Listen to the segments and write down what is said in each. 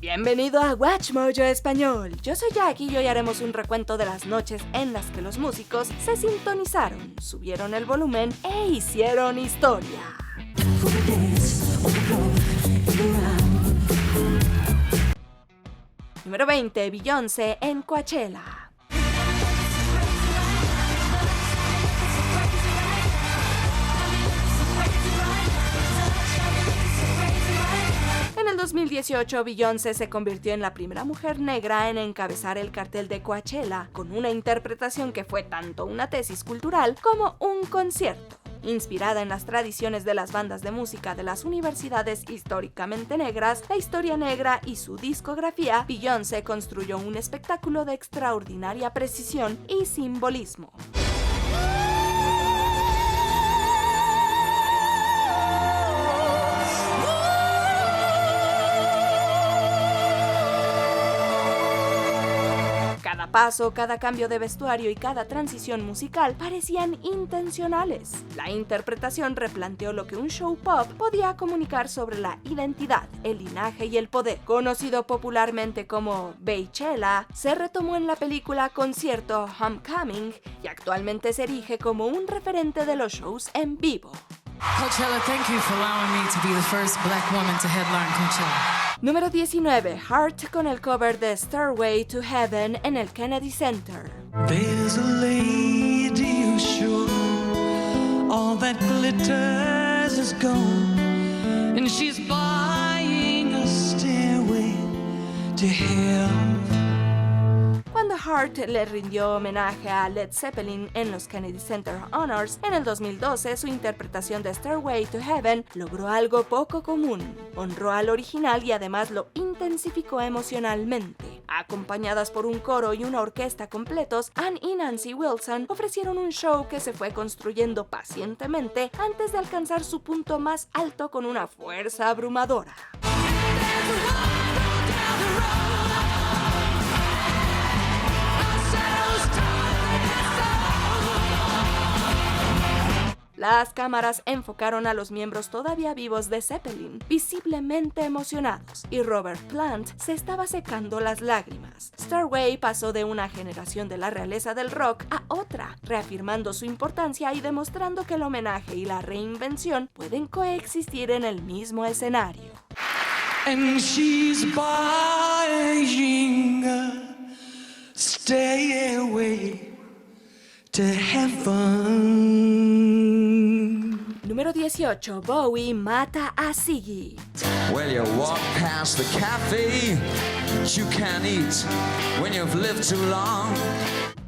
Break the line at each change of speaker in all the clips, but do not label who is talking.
Bienvenido a Watch Mojo Español. Yo soy Jackie y hoy haremos un recuento de las noches en las que los músicos se sintonizaron, subieron el volumen e hicieron historia. Número 20. Beyoncé en Coachella. En el 2018, Beyoncé se convirtió en la primera mujer negra en encabezar el cartel de Coachella, con una interpretación que fue tanto una tesis cultural como un concierto. Inspirada en las tradiciones de las bandas de música de las universidades históricamente negras, la historia negra y su discografía, Beyoncé construyó un espectáculo de extraordinaria precisión y simbolismo. Cada paso, cada cambio de vestuario y cada transición musical parecían intencionales. La interpretación replanteó lo que un show pop podía comunicar sobre la identidad, el linaje y el poder. Conocido popularmente como Beychella, se retomó en la película concierto Homecoming y actualmente se erige como un referente de los shows en vivo.
Coachella, thank you for allowing me to be the first black woman to headline Coachella.
Número 19. Heart con el cover de Stairway to Heaven en el Kennedy Center.
There's a lady who's sure all that glitters is gold, and she's buying a stairway to heaven.
Cuando Heart le rindió homenaje a Led Zeppelin en los Kennedy Center Honors en el 2012, su interpretación de Stairway to Heaven logró algo poco común. Honró al original y además lo intensificó emocionalmente. Acompañadas por un coro y una orquesta completos, Ann y Nancy Wilson ofrecieron un show que se fue construyendo pacientemente antes de alcanzar su punto más alto con una fuerza abrumadora. Las cámaras enfocaron a los miembros todavía vivos de Zeppelin, visiblemente emocionados, y Robert Plant se estaba secando las lágrimas. Stairway pasó de una generación de la realeza del rock a otra, reafirmando su importancia y demostrando que el homenaje y la reinvención pueden coexistir en el mismo escenario.
And she's buying a stairway to heaven.
Número 18. Bowie mata a Ziggy.
Well, you walk past the cafe you can't eat when you've lived too long.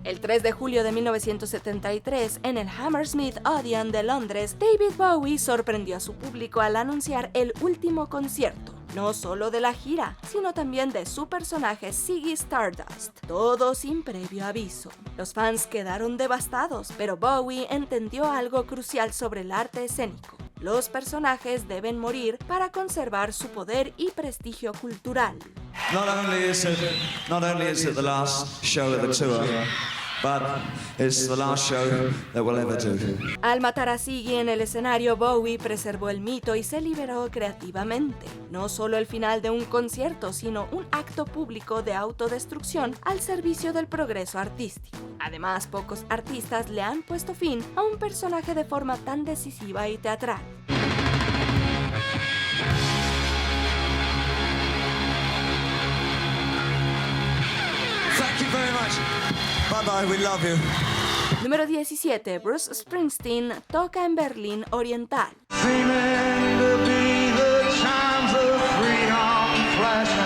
El 3 de julio de 1973, en el Hammersmith Odeon de Londres, David Bowie sorprendió a su público al anunciar el último concierto, no solo de la gira, sino también de su personaje Ziggy Stardust, todo sin previo aviso. Los fans quedaron devastados, pero Bowie entendió algo crucial sobre el arte escénico. Los personajes deben morir para conservar su poder y prestigio cultural.
Not only is it the last show of the tour, but it's the last show that we'll ever do.
Al matar a Ziggy en el escenario, Bowie preservó el mito y se liberó creativamente. No solo el final de un concierto, sino un acto público de autodestrucción al servicio del progreso artístico. Además, pocos artistas le han puesto fin a un personaje de forma tan decisiva y teatral.
Thank you very much. Bye bye, we love you.
Número 17. Bruce Springsteen toca en Berlín Oriental.
Seeming to be the chimes of freedom flashing.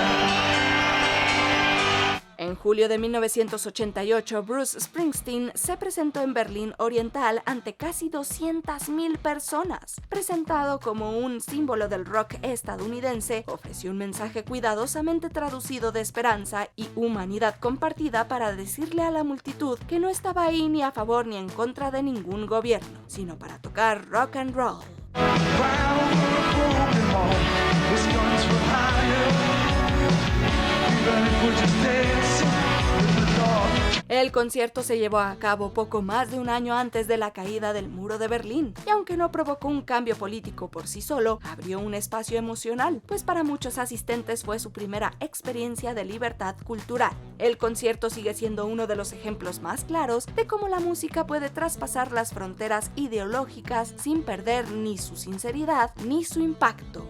En julio de 1988, Bruce Springsteen se presentó en Berlín Oriental ante casi 200,000 personas. Presentado como un símbolo del rock estadounidense, ofreció un mensaje cuidadosamente traducido de esperanza y humanidad compartida para decirle a la multitud que no estaba ahí ni a favor ni en contra de ningún gobierno, sino para tocar rock and roll. El concierto se llevó a cabo poco más de un año antes de la caída del muro de Berlín, y aunque no provocó un cambio político por sí solo, abrió un espacio emocional, pues para muchos asistentes fue su primera experiencia de libertad cultural. El concierto sigue siendo uno de los ejemplos más claros de cómo la música puede traspasar las fronteras ideológicas sin perder ni su sinceridad ni su impacto.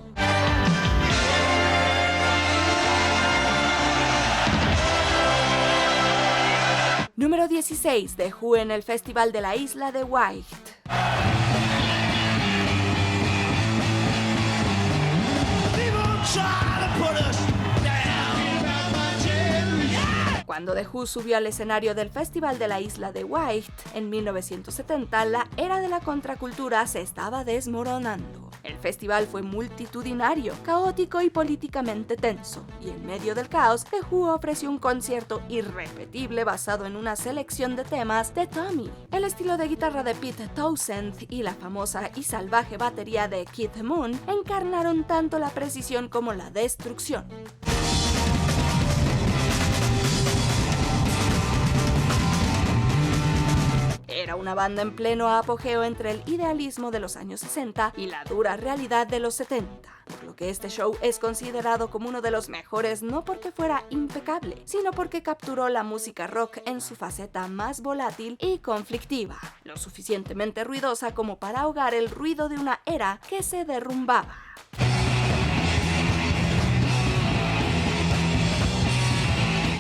Número 16, The Who en el Festival de la Isla de Wight. Cuando The Who subió al escenario del Festival de la Isla de Wight en 1970, la era de la contracultura se estaba desmoronando. El festival fue multitudinario, caótico y políticamente tenso, y en medio del caos, The Who ofreció un concierto irrepetible basado en una selección de temas de Tommy. El estilo de guitarra de Pete Townshend y la famosa y salvaje batería de Keith Moon encarnaron tanto la precisión como la destrucción. Era una banda en pleno apogeo entre el idealismo de los años 60 y la dura realidad de los 70, por lo que este show es considerado como uno de los mejores no porque fuera impecable, sino porque capturó la música rock en su faceta más volátil y conflictiva, lo suficientemente ruidosa como para ahogar el ruido de una era que se derrumbaba.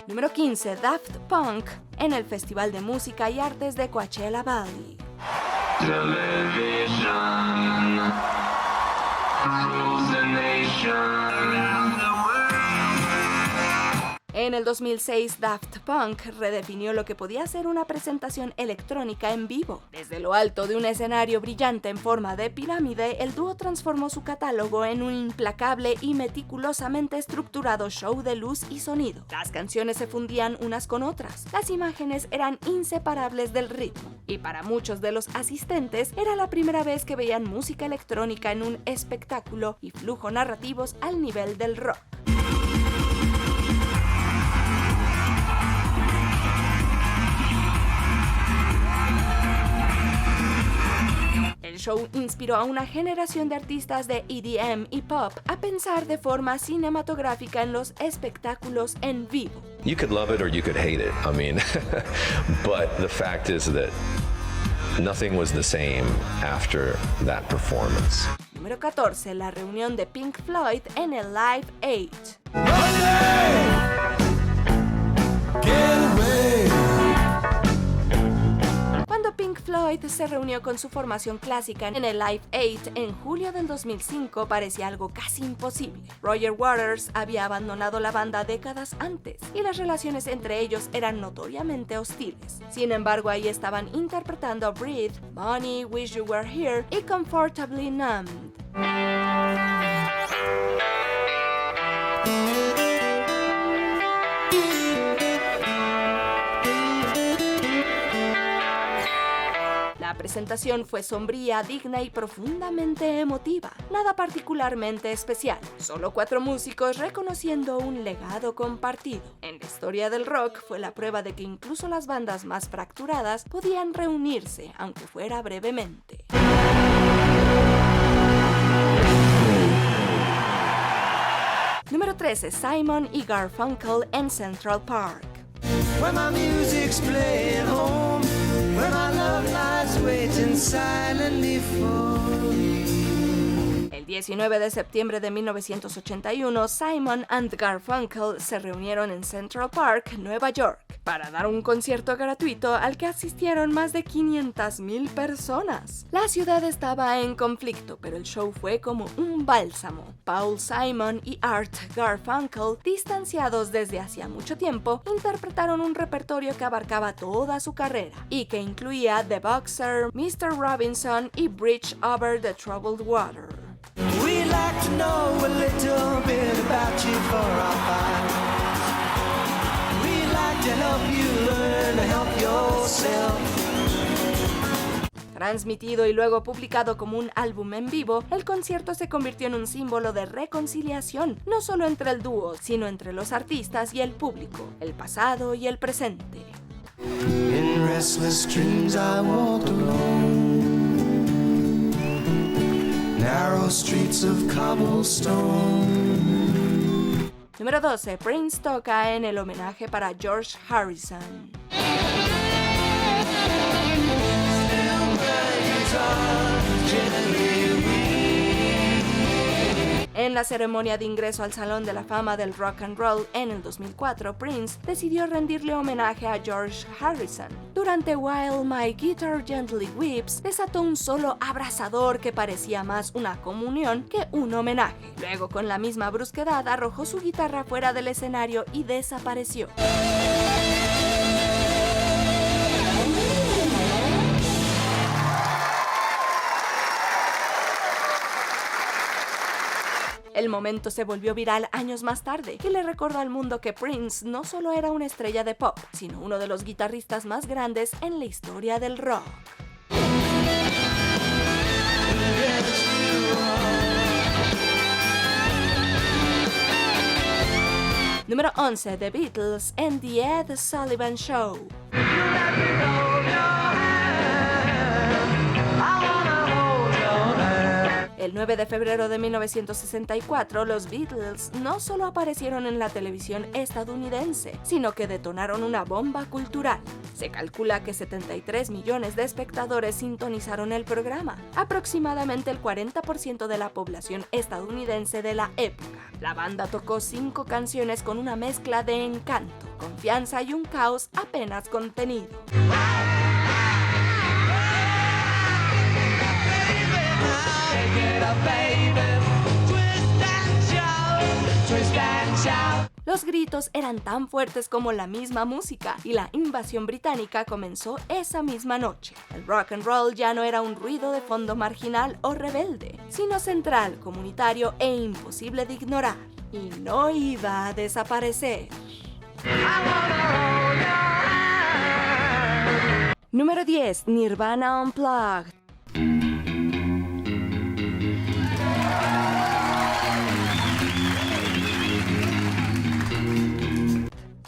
Número 15, Daft Punk en el Festival de Música y Artes de Coachella Valley.
Television rules the nation.
En el 2006, Daft Punk redefinió lo que podía ser una presentación electrónica en vivo. Desde lo alto de un escenario brillante en forma de pirámide, el dúo transformó su catálogo en un implacable y meticulosamente estructurado show de luz y sonido. Las canciones se fundían unas con otras, las imágenes eran inseparables del ritmo, y para muchos de los asistentes era la primera vez que veían música electrónica en un espectáculo y flujo narrativos al nivel del rock. El show inspiró a una generación de artistas de EDM y pop a pensar de forma cinematográfica en los espectáculos en vivo.
You could love it or you could hate it. I mean, but the fact is that nothing was the same after that performance.
Número 14, la reunión de Pink Floyd en el Live Aid. Cuando Pink Floyd se reunió con su formación clásica en el Live Aid en julio del 2005, parecía algo casi imposible. Roger Waters había abandonado la banda décadas antes y las relaciones entre ellos eran notoriamente hostiles. Sin embargo, ahí estaban interpretando Breathe, Money, Wish You Were Here y Comfortably Numb. La presentación fue sombría, digna y profundamente emotiva, nada particularmente especial, solo 4 músicos reconociendo un legado compartido. En la historia del rock fue la prueba de que incluso las bandas más fracturadas podían reunirse, aunque fuera brevemente. Número 13, Simon y Garfunkel en Central Park.
When my music's playing home, where my love lies waiting silently for me.
El 19 de septiembre de 1981, Simon and Garfunkel se reunieron en Central Park, Nueva York, para dar un concierto gratuito al que asistieron más de 500,000 personas. La ciudad estaba en conflicto, pero el show fue como un bálsamo. Paul Simon y Art Garfunkel, distanciados desde hacía mucho tiempo, interpretaron un repertorio que abarcaba toda su carrera y que incluía The Boxer, Mr. Robinson y Bridge Over the Troubled Water.
We'd like to know a little bit about you for our fire. We'd like to help you learn to help yourself.
Transmitido y luego publicado como un álbum en vivo, el concierto se convirtió en un símbolo de reconciliación, no solo entre el dúo, sino entre los artistas y el público, el pasado y el presente.
In restless dreams I walked alone. Narrow streets of cobblestone.
Número 12. Prince toca en el homenaje para George Harrison. En la ceremonia de ingreso al Salón de la Fama del Rock and Roll en el 2004, Prince decidió rendirle homenaje a George Harrison. Durante While My Guitar Gently Weeps, desató un solo abrasador que parecía más una comunión que un homenaje. Luego, con la misma brusquedad, arrojó su guitarra fuera del escenario y desapareció. El momento se volvió viral años más tarde y le recordó al mundo que Prince no solo era una estrella de pop, sino uno de los guitarristas más grandes en la historia del rock. Número 11. The Beatles en The Ed Sullivan Show. El 9 de febrero de 1964, los Beatles no solo aparecieron en la televisión estadounidense, sino que detonaron una bomba cultural. Se calcula que 73 millones de espectadores sintonizaron el programa, aproximadamente el 40% de la población estadounidense de la época. La banda tocó 5 canciones con una mezcla de encanto, confianza y un caos apenas contenido. Los gritos eran tan fuertes como la misma música y la invasión británica comenzó esa misma noche. El rock and roll ya no era un ruido de fondo marginal o rebelde, sino central, comunitario e imposible de ignorar. Y no iba a desaparecer. Número 10. Nirvana Unplugged.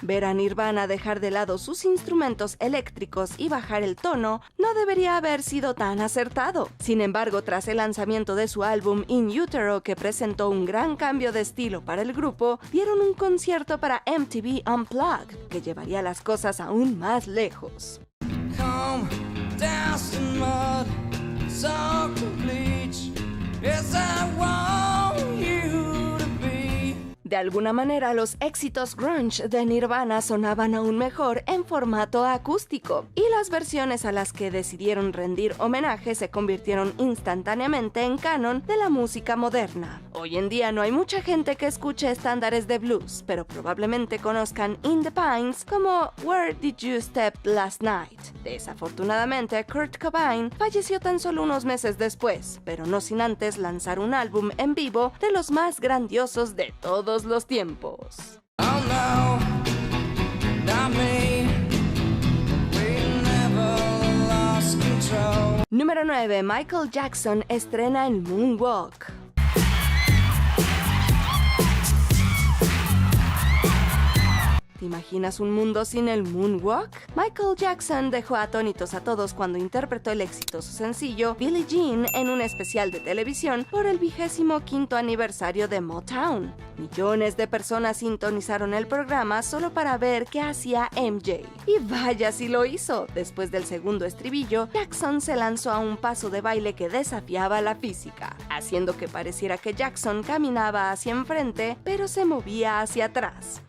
Ver a Nirvana dejar de lado sus instrumentos eléctricos y bajar el tono no debería haber sido tan acertado. Sin embargo, tras el lanzamiento de su álbum In Utero, que presentó un gran cambio de estilo para el grupo, dieron un concierto para MTV Unplugged, que llevaría las cosas aún más lejos.
Come down to mud, so bleach. Yes, I want you to be.
De alguna manera, los éxitos grunge de Nirvana sonaban aún mejor en formato acústico, y las versiones a las que decidieron rendir homenaje se convirtieron instantáneamente en canon de la música moderna. Hoy en día no hay mucha gente que escuche estándares de blues, pero probablemente conozcan In the Pines como Where Did You Step Last Night. Desafortunadamente, Kurt Cobain falleció tan solo unos meses después, pero no sin antes lanzar un álbum en vivo de los más grandiosos de todos los tiempos.
Oh no, not me. We never lost control.
Número 9. Michael Jackson estrena el Moonwalk. ¿Te imaginas un mundo sin el Moonwalk? Michael Jackson dejó atónitos a todos cuando interpretó el exitoso sencillo Billie Jean en un especial de televisión por el 25º aniversario de Motown. Millones de personas sintonizaron el programa solo para ver qué hacía MJ. Y vaya si lo hizo. Después del segundo estribillo, Jackson se lanzó a un paso de baile que desafiaba la física, haciendo que pareciera que Jackson caminaba hacia enfrente, pero se movía hacia atrás.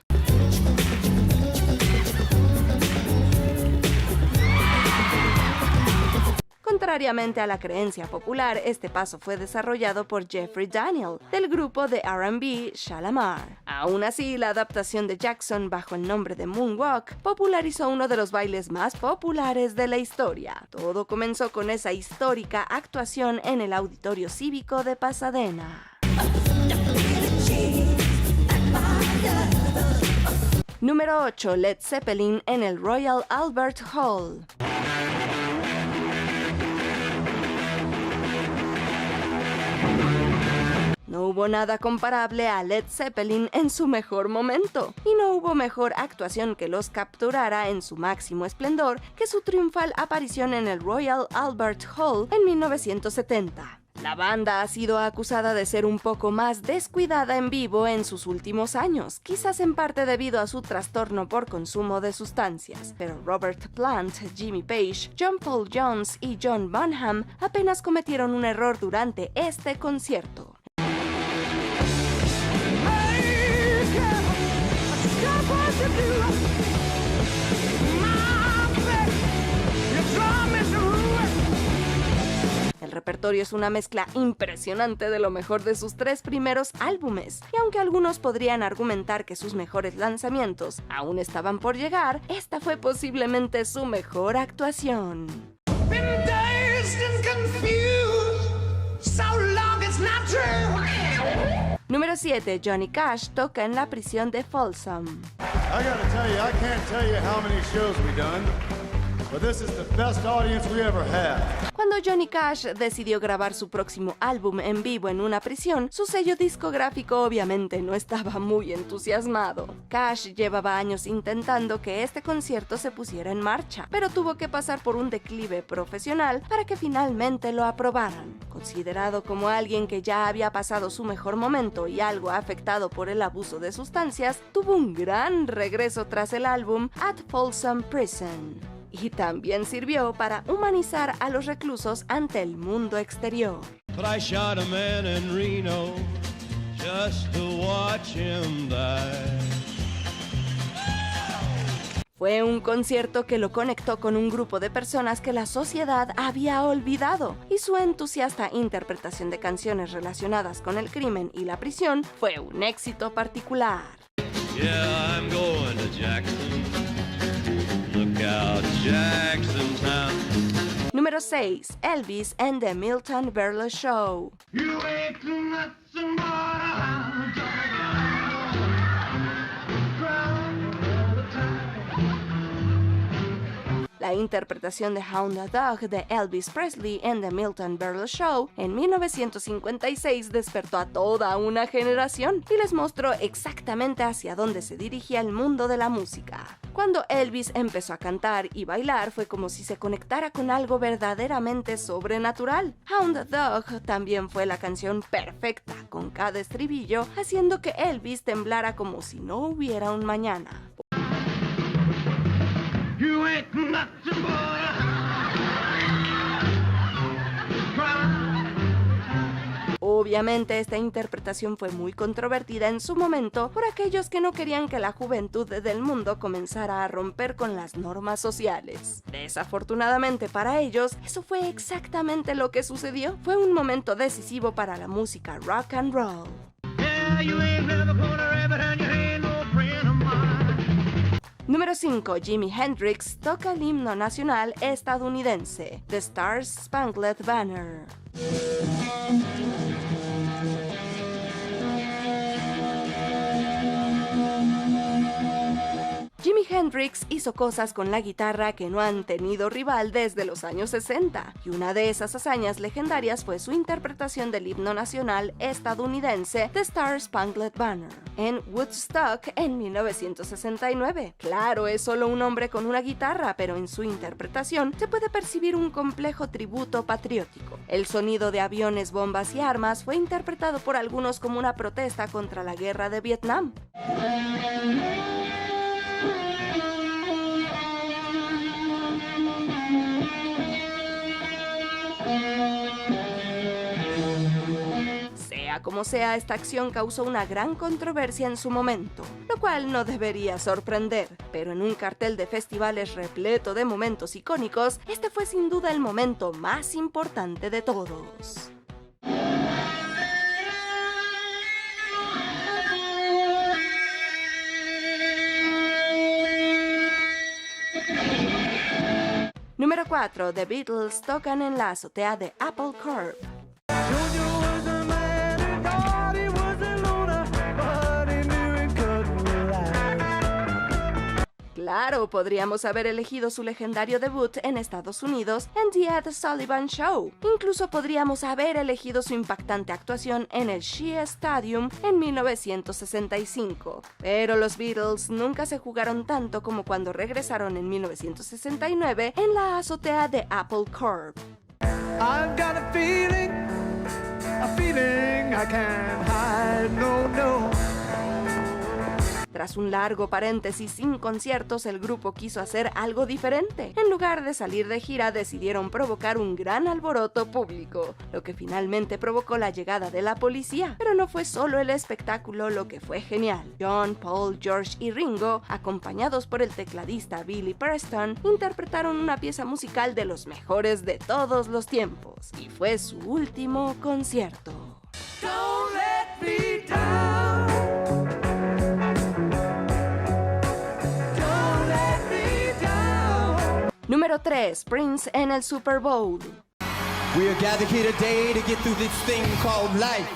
Contrariamente a la creencia popular, este paso fue desarrollado por Jeffrey Daniel, del grupo de R&B Shalamar. Aún así, la adaptación de Jackson bajo el nombre de Moonwalk popularizó uno de los bailes más populares de la historia. Todo comenzó con esa histórica actuación en el Auditorio Cívico de Pasadena. Número 8. Led Zeppelin en el Royal Albert Hall. No hubo nada comparable a Led Zeppelin en su mejor momento, y no hubo mejor actuación que los capturara en su máximo esplendor que su triunfal aparición en el Royal Albert Hall en 1970. La banda ha sido acusada de ser un poco más descuidada en vivo en sus últimos años, quizás en parte debido a su trastorno por consumo de sustancias, pero Robert Plant, Jimmy Page, John Paul Jones y John Bonham apenas cometieron un error durante este concierto. El repertorio es una mezcla impresionante de lo mejor de sus 3 primeros álbumes, y aunque algunos podrían argumentar que sus mejores lanzamientos aún estaban por llegar, esta fue posiblemente su mejor actuación. Número 7. Johnny Cash toca en la prisión de Folsom.
I gotta tell you, I can't tell you how many shows we've done, but this is the best audience we ever had.
Cuando Johnny Cash decidió grabar su próximo álbum en vivo en una prisión, su sello discográfico obviamente no estaba muy entusiasmado. Cash llevaba años intentando que este concierto se pusiera en marcha, pero tuvo que pasar por un declive profesional para que finalmente lo aprobaran. Considerado como alguien que ya había pasado su mejor momento y algo afectado por el abuso de sustancias, tuvo un gran regreso tras el álbum At Folsom Prison. Y también sirvió para humanizar a los reclusos ante el mundo exterior.
But I shot a man in Reno just to watch him die.
Fue un concierto que lo conectó con un grupo de personas que la sociedad había olvidado, y su entusiasta interpretación de canciones relacionadas con el crimen y la prisión fue un éxito particular.
Yeah, I'm going to Jackson. Look out, Jackson Town.
Número 6. Elvis and the Milton Berle Show.
You ain't nothing but a hound
La interpretación de Hound Dog de Elvis Presley en The Milton Berle Show en 1956 despertó a toda una generación y les mostró exactamente hacia dónde se dirigía el mundo de la música. Cuando Elvis empezó a cantar y bailar fue como si se conectara con algo verdaderamente sobrenatural. Hound Dog también fue la canción perfecta, con cada estribillo haciendo que Elvis temblara como si no hubiera un mañana.
You ain't nothing but a
Obviamente esta interpretación fue muy controvertida en su momento por aquellos que no querían que la juventud del mundo comenzara a romper con las normas sociales. Desafortunadamente para ellos, eso fue exactamente lo que sucedió. Fue un momento decisivo para la música rock and roll.
Yeah, you ain't never gonna rabbit and you ain't no friend of mine.
Número 5. Jimi Hendrix toca el himno nacional estadounidense, The Star Spangled Banner. Jimi Hendrix hizo cosas con la guitarra que no han tenido rival desde los años 60, y una de esas hazañas legendarias fue su interpretación del himno nacional estadounidense The Star Spangled Banner en Woodstock en 1969. Claro, es solo un hombre con una guitarra, pero en su interpretación se puede percibir un complejo tributo patriótico. El sonido de aviones, bombas y armas fue interpretado por algunos como una protesta contra la guerra de Vietnam. Sea como sea, esta acción causó una gran controversia en su momento, lo cual no debería sorprender, pero en un cartel de festivales repleto de momentos icónicos, este fue sin duda el momento más importante de todos. Número 4. The Beatles tocan en la azotea de Apple Corp. Claro, podríamos haber elegido su legendario debut en Estados Unidos en The Ed Sullivan Show. Incluso podríamos haber elegido su impactante actuación en el Shea Stadium en 1965. Pero los Beatles nunca se jugaron tanto como cuando regresaron en 1969 en la azotea de Apple Corp.
I've got a feeling I can't hide, no.
Tras un largo paréntesis sin conciertos, el grupo quiso hacer algo diferente. En lugar de salir de gira, decidieron provocar un gran alboroto público, lo que finalmente provocó la llegada de la policía. Pero no fue solo el espectáculo lo que fue genial. John, Paul, George y Ringo, acompañados por el tecladista Billy Preston, interpretaron una pieza musical de los mejores de todos los tiempos. Y fue su último concierto.
Don't let me down.
Número 3. Prince en el Super Bowl.
We are gathered here today to get through this thing called life.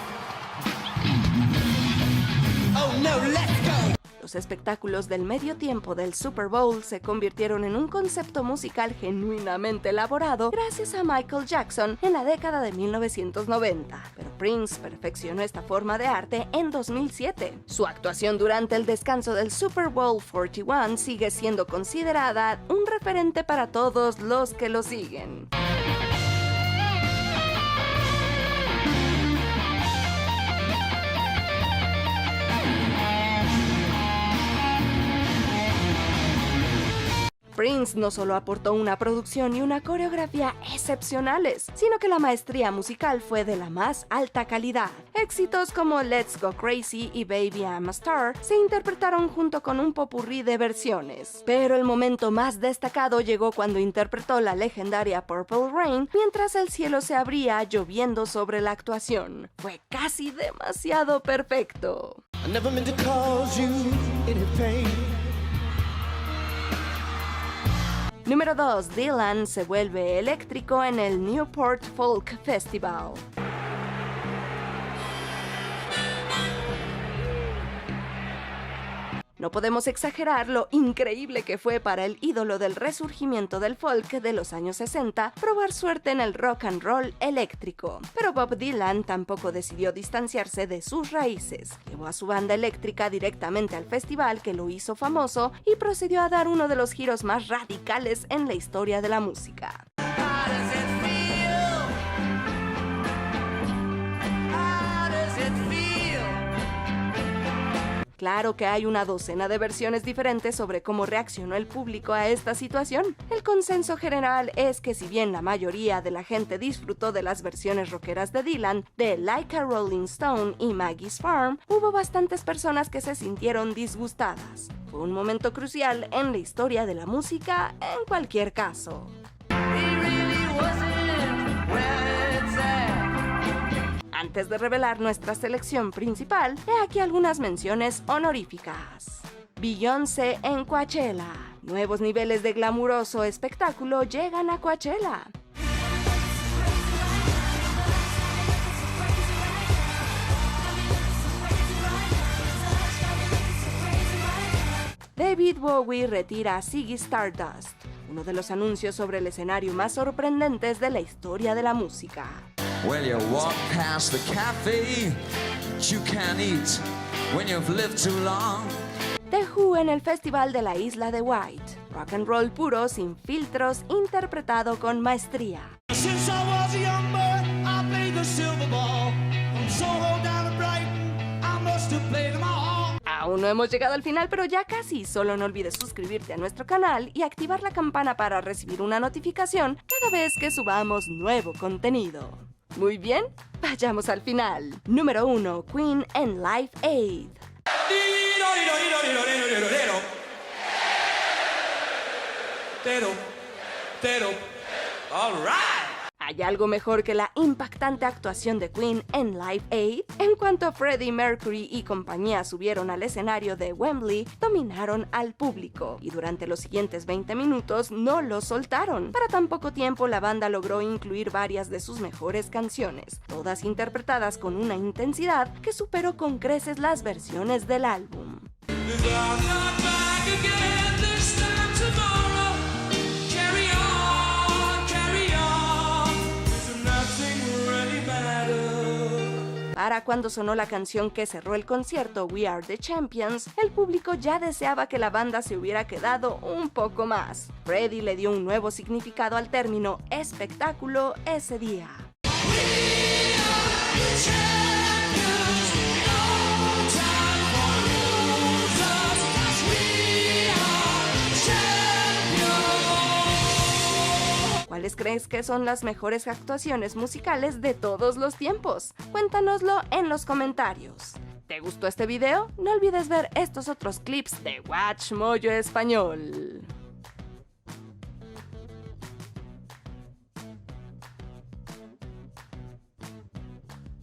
Oh no, let's go.
Los espectáculos del medio tiempo del Super Bowl se convirtieron en un concepto musical genuinamente elaborado gracias a Michael Jackson en la década de 1990. Pero Prince perfeccionó esta forma de arte en 2007. Su actuación durante el descanso del Super Bowl 41 sigue siendo considerada un referente para todos los que lo siguen. Prince no solo aportó una producción y una coreografía excepcionales, sino que la maestría musical fue de la más alta calidad. Éxitos como Let's Go Crazy y Baby I'm a Star se interpretaron junto con un popurrí de versiones. Pero el momento más destacado llegó cuando interpretó la legendaria Purple Rain mientras el cielo se abría lloviendo sobre la actuación. Fue casi demasiado perfecto.
I never meant to cause you any pain.
Número 2. Dylan se vuelve eléctrico en el Newport Folk Festival. No podemos exagerar lo increíble que fue para el ídolo del resurgimiento del folk de los años 60 probar suerte en el rock and roll eléctrico. Pero Bob Dylan tampoco decidió distanciarse de sus raíces. Llevó a su banda eléctrica directamente al festival que lo hizo famoso y procedió a dar uno de los giros más radicales en la historia de la música. Claro que hay una docena de versiones diferentes sobre cómo reaccionó el público a esta situación. El consenso general es que si bien la mayoría de la gente disfrutó de las versiones rockeras de Dylan, de Like a Rolling Stone y Maggie's Farm, hubo bastantes personas que se sintieron disgustadas. Fue un momento crucial en la historia de la música en cualquier caso. Antes de revelar nuestra selección principal, he aquí algunas menciones honoríficas. Beyoncé en Coachella. Nuevos niveles de glamuroso espectáculo llegan a Coachella. David Bowie retira a Ziggy Stardust, uno de los anuncios sobre el escenario más sorprendentes de la historia de la música.
Well, you walk past the cafe you can't eat when you've lived too long.
The Who en el Festival de la Isla de White. Rock and roll puro, sin filtros, interpretado con maestría.
Since I was a young boy, I played the silver ball. From Soho down to Brighton, I must have played them all.
Aún no hemos llegado al final, pero ya casi. Solo no olvides suscribirte a nuestro canal y activar la campana para recibir una notificación cada vez que subamos nuevo contenido. Muy bien, vayamos al final. Número 1. Queen en Live Aid.
All right.
¿Hay algo mejor que la impactante actuación de Queen en Live Aid? En cuanto Freddie Mercury y compañía subieron al escenario de Wembley, dominaron al público y durante los siguientes 20 minutos no lo soltaron. Para tan poco tiempo, la banda logró incluir varias de sus mejores canciones, todas interpretadas con una intensidad que superó con creces las versiones del álbum.
I'm not back again this time.
Para cuando sonó la canción que cerró el concierto, We Are the Champions, el público ya deseaba que la banda se hubiera quedado un poco más. Freddie le dio un nuevo significado al término espectáculo ese día. ¿Cuáles crees que son las mejores actuaciones musicales de todos los tiempos? Cuéntanoslo en los comentarios. ¿Te gustó este video? No olvides ver estos otros clips de Watch Mojo Español.